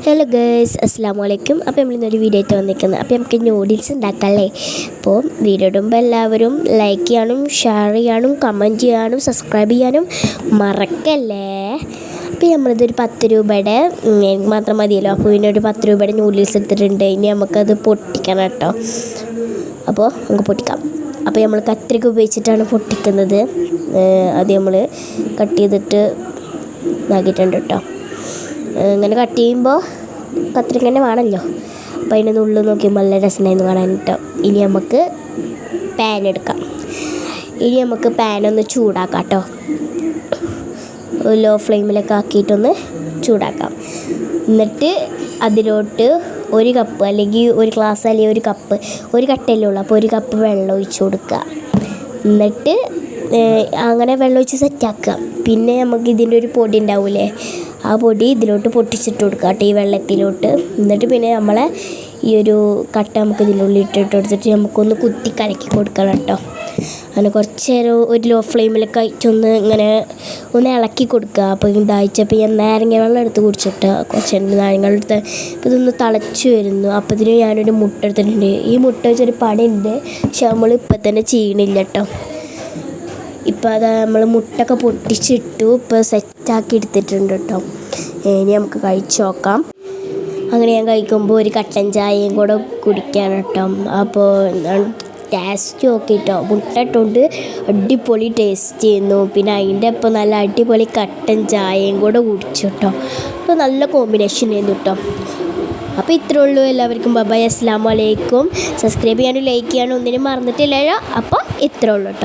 Hello girls, അസ്സാം വലൈക്കും. അപ്പോൾ നമ്മളിന്നൊരു വീഡിയോ ആയിട്ട് വന്നിരിക്കുന്നത്. അപ്പോൾ നമുക്ക് നൂഡിൽസ് ഉണ്ടാക്കാമല്ലേ. അപ്പോൾ വീഡിയോ ഇടുമ്പോൾ എല്ലാവരും ലൈക്ക് ചെയ്യാനും ഷെയർ ചെയ്യാനും കമൻറ്റ് ചെയ്യാനും സബ്സ്ക്രൈബ് ചെയ്യാനും മറക്കല്ലേ. അപ്പോൾ നമ്മളിതൊരു 10 രൂപയുടെ എനിക്ക് മാത്രം മതിയല്ലോ. അപ്പോൾ പിന്നെ ഒരു 10 രൂപയുടെ നൂഡിൽസ് എടുത്തിട്ടുണ്ട്. ഇനി നമുക്കത് പൊട്ടിക്കണം കേട്ടോ. അപ്പോൾ നമുക്ക് പൊട്ടിക്കാം. അപ്പോൾ നമ്മൾ കത്രിക ഉപയോഗിച്ചിട്ടാണ് പൊട്ടിക്കുന്നത്. അത് നമ്മൾ കട്ട് ചെയ്തിട്ട് ഇതാക്കിയിട്ടുണ്ട് കേട്ടോ. ഇങ്ങനെ കട്ട് ചെയ്യുമ്പോൾ കത്രിക തന്നെ വേണമല്ലോ. അപ്പോൾ അതിൻ്റെ ഉള്ളിൽ നോക്കിയപ്പോൾ നല്ല രസമായിരുന്നു കാണാൻ കേട്ടോ. ഇനി നമുക്ക് പാൻ എടുക്കാം. ഇനി നമുക്ക് പാനൊന്ന് ചൂടാക്കാം കേട്ടോ. ലോ ഫ്ലെയിമിലൊക്കെ ആക്കിയിട്ടൊന്ന് ചൂടാക്കാം. എന്നിട്ട് അതിലോട്ട് ഒരു കപ്പ് അല്ലെങ്കിൽ ഒരു ഗ്ലാസ് അല്ലെങ്കിൽ ഒരു കപ്പ്, ഒരു കട്ടയല്ലേ ഉള്ളൂ, അപ്പോൾ ഒരു കപ്പ് വെള്ളം ഒഴിച്ച് കൊടുക്കുക. എന്നിട്ട് അങ്ങനെ വെള്ളം ഒഴിച്ച് സെറ്റാക്കുക. പിന്നെ നമുക്ക് ഇതിൻ്റെ ഒരു പൊടി ഉണ്ടാവില്ലേ, ആ പൊടി ഇതിലോട്ട് പൊട്ടിച്ചിട്ട് കൊടുക്കുക കേട്ടോ, ഈ വെള്ളത്തിലോട്ട്. എന്നിട്ട് പിന്നെ നമ്മളെ ഈ ഒരു കട്ട നമുക്ക് ഇതിനുള്ളിൽ ഇട്ടിട്ട് കൊടുത്തിട്ട് നമുക്കൊന്ന് കുത്തി കലക്കി കൊടുക്കണം കേട്ടോ. അങ്ങനെ കുറച്ച് നേരം ഒരു ലോ ഫ്ലെയിമിലൊക്കെ ആയിട്ടൊന്ന് ഇങ്ങനെ ഒന്ന് ഇളക്കി കൊടുക്കുക. അപ്പോൾ ഇതായിച്ചപ്പോൾ ഞാൻ നാരങ്ങ വെള്ളം എടുത്ത് കുടിച്ചിട്ട് കുറച്ച് നാരങ്ങ എടുത്ത് ഇപ്പോൾ ഇതൊന്ന് തിളച്ച് വരുന്നു. അപ്പോൾ ഇതിന് ഞാനൊരു മുട്ട എടുത്തിട്ടുണ്ട്. ഈ മുട്ട വെച്ചൊരു പടയുണ്ട്, പക്ഷെ നമ്മൾ ഇപ്പം തന്നെ ചെയ്യണില്ല കേട്ടോ. ഇപ്പോൾ അത് നമ്മൾ മുട്ടൊക്കെ പൊട്ടിച്ചിട്ടു, ഇപ്പോൾ സെറ്റാക്കി എടുത്തിട്ടുണ്ട് കേട്ടോ. ഇനി നമുക്ക് കഴിച്ച് നോക്കാം. അങ്ങനെ ഞാൻ കഴിക്കുമ്പോൾ ഒരു കട്ടൻ ചായയും കൂടെ കുടിക്കാൻ കേട്ടോ. അപ്പോൾ ടേസ്റ്റ് നോക്കിയിട്ടോ, മുട്ട ഇട്ടുകൊണ്ട് അടിപൊളി ടേസ്റ്റ് ചെയ്യുന്നു. പിന്നെ അതിൻ്റെ ഇപ്പോൾ നല്ല അടിപൊളി കട്ടൻ ചായയും കൂടെ കുടിച്ചു കേട്ടോ. അപ്പോൾ നല്ല കോമ്പിനേഷൻ ആയിരുന്നു കേട്ടോ. അപ്പോൾ ഇത്രേ ഉള്ളൂ. എല്ലാവർക്കും ബൈ, അസ്സലാമു അലൈക്കും. സബ്സ്ക്രൈബ് ചെയ്യാനും ലൈക്ക് ചെയ്യാനും ഒന്നിനും മറന്നിട്ടില്ലല്ലോ. അപ്പോൾ ഇത്രേ ഉള്ളൂ കേട്ടോ.